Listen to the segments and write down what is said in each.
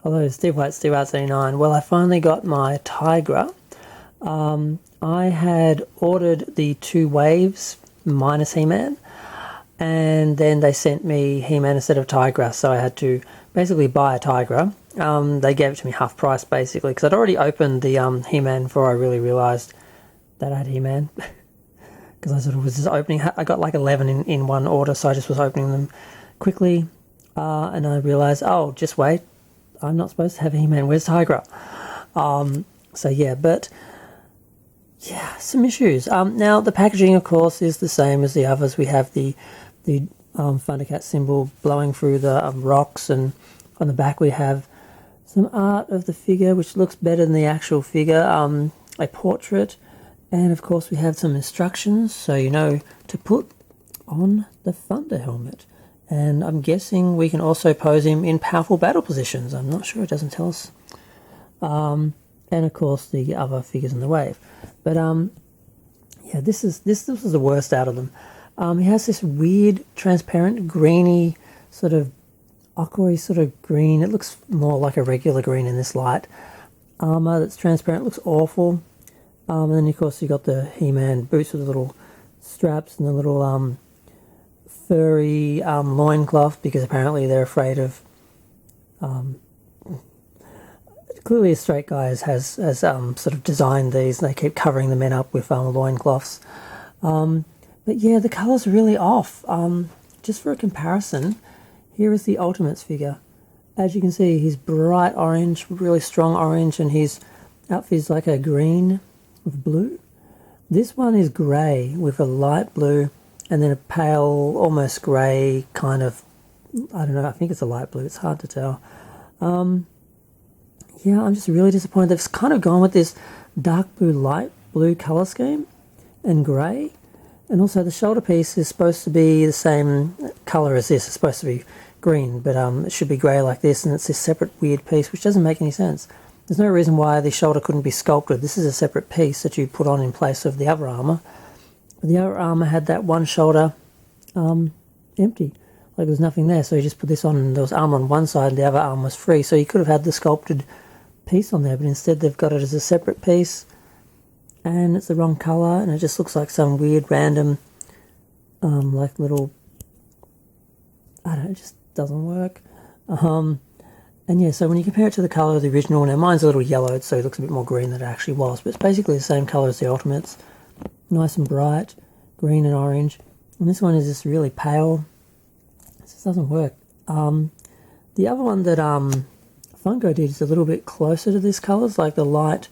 Hello, Steve White, Steve Art 79. Well, I finally got my Tygra. I had ordered the 2 waves minus He-Man, and then they sent me He-Man instead of Tygra, so I had to basically buy a Tygra. They gave it to me half price, basically, because I'd already opened the He-Man before I really realised that I had He-Man. Because I sort of was just opening, I got like 11 in one order, so I just was opening them quickly, and I realised, oh, just wait, I'm not supposed to have He-Man, where's Tygra? So yeah, but yeah, some issues. Now the packaging, of course, is the same as the others. We have the Thundercats symbol blowing through the rocks, and on the back we have some art of the figure, which looks better than the actual figure, a portrait, and of course we have some instructions, so you know to put on the Thunder helmet. And I'm guessing we can also pose him in powerful battle positions. I'm not sure, it doesn't tell us. And of course the other figures in the wave. But yeah, this was the worst out of them. He has this weird transparent greeny sort of aqua sort of green. It looks more like a regular green in this light. Armor that's transparent, looks awful. And then of course you got the He-Man boots with the little straps and the little furry loincloth, because apparently they're afraid of clearly a straight guy has sort of designed these, and they keep covering the men up with loincloths. But yeah, the colours are really off. Just for a comparison, here is the Ultimates figure. As you can see, he's bright orange, really strong orange, and his outfit is like a green with blue. This one is grey with a light blue and then a pale, almost grey kind of, I don't know, I think it's a light blue, it's hard to tell. Yeah, I'm just really disappointed. They've kind of gone with this dark blue, light blue colour scheme and grey. And also the shoulder piece is supposed to be the same colour as this. It's supposed to be green, but it should be grey like this, and it's this separate weird piece, which doesn't make any sense. There's no reason why the shoulder couldn't be sculpted. This is a separate piece that you put on in place of the other armour. But the other armour had that one shoulder empty. Like there was nothing there, so you just put this on and there was armour on one side and the other arm was free. So you could have had the sculpted piece on there, but instead they've got it as a separate piece. And it's the wrong colour, and it just looks like some weird random, like little, I don't know, it just doesn't work. And yeah, so when you compare it to the colour of the original, now mine's a little yellowed, so it looks a bit more green than it actually was, but it's basically the same colour as the Ultimates. Nice and bright, green and orange. And this one is just really pale. It just doesn't work. The other one that Funko did is a little bit closer to this colour. It's like the light,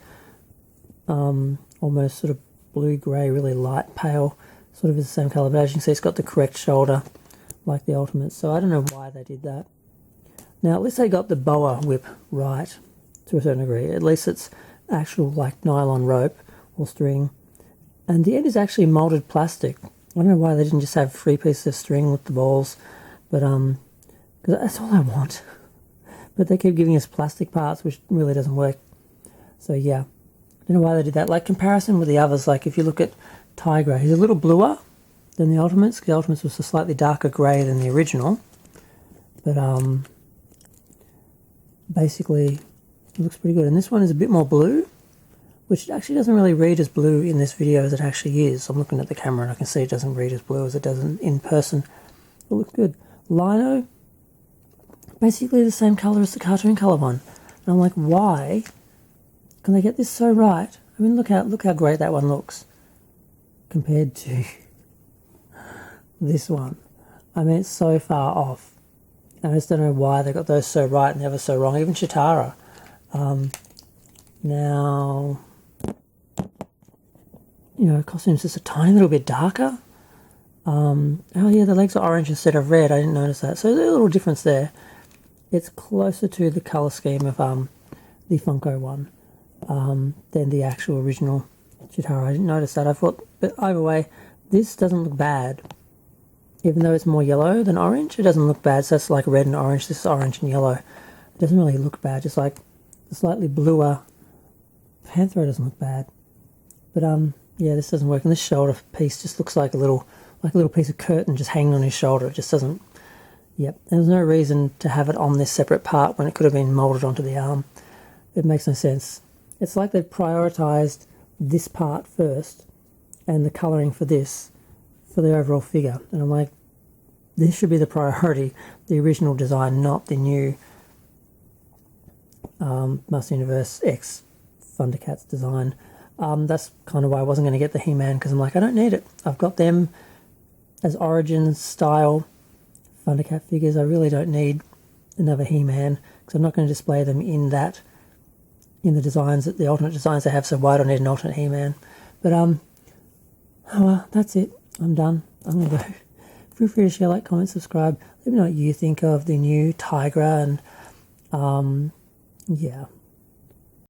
almost sort of blue-grey, really light pale, sort of is the same colour, but as you can see it's got the correct shoulder like the Ultimates, so I don't know why they did that. Now at least they got the boa whip right to a certain degree. At least it's actual like nylon rope or string, and the end is actually moulded plastic. I don't know why they didn't just have 3 pieces of string with the balls, but because that's all I want. But they keep giving us plastic parts, which really doesn't work. So yeah, I don't know why they did that. Like comparison with the others, like if you look at Tygra, he's a little bluer than the Ultimates, because the Ultimates was a slightly darker grey than the original. But basically it looks pretty good. And this one is a bit more blue, which actually doesn't really read as blue in this video as it actually is. I'm looking at the camera and I can see it doesn't read as blue as it does in person. It looks good. Lino, basically the same colour as the cartoon colour one. And I'm like, why can they get this so right? I mean, look how great that one looks compared to this one. I mean, it's so far off. I just don't know why they got those so right and the others so wrong. Even Chitara. Now, you know, costume's just a tiny little bit darker. Oh yeah, the legs are orange instead of red. I didn't notice that. So there's a little difference there. It's closer to the colour scheme of the Funko one than the actual original Chitara. I didn't notice that. I thought, but either way, this doesn't look bad. Even though it's more yellow than orange, it doesn't look bad. So that's like red and orange. This is orange and yellow. It doesn't really look bad. Just like the slightly bluer Panthro doesn't look bad. But yeah, this doesn't work. And this shoulder piece just looks like a little piece of curtain just hanging on his shoulder. It just doesn't Yep, there's no reason to have it on this separate part when it could have been moulded onto the arm. It makes no sense. It's like they've prioritised this part first and the colouring for this for the overall figure. And I'm like, this should be the priority, the original design, not the new Master Universe X Thundercats design. That's kind of why I wasn't going to get the He-Man, because I'm like, I don't need it. I've got them as Origins style Thundercat figures. I really don't need another He-Man, because I'm not going to display them in the designs, the alternate designs they have, so why do I need an alternate He-Man? But oh well, that's it. I'm done. I'm going to go. Feel free to share, like, comment, subscribe. Let me know what you think of the new Tygra, and yeah.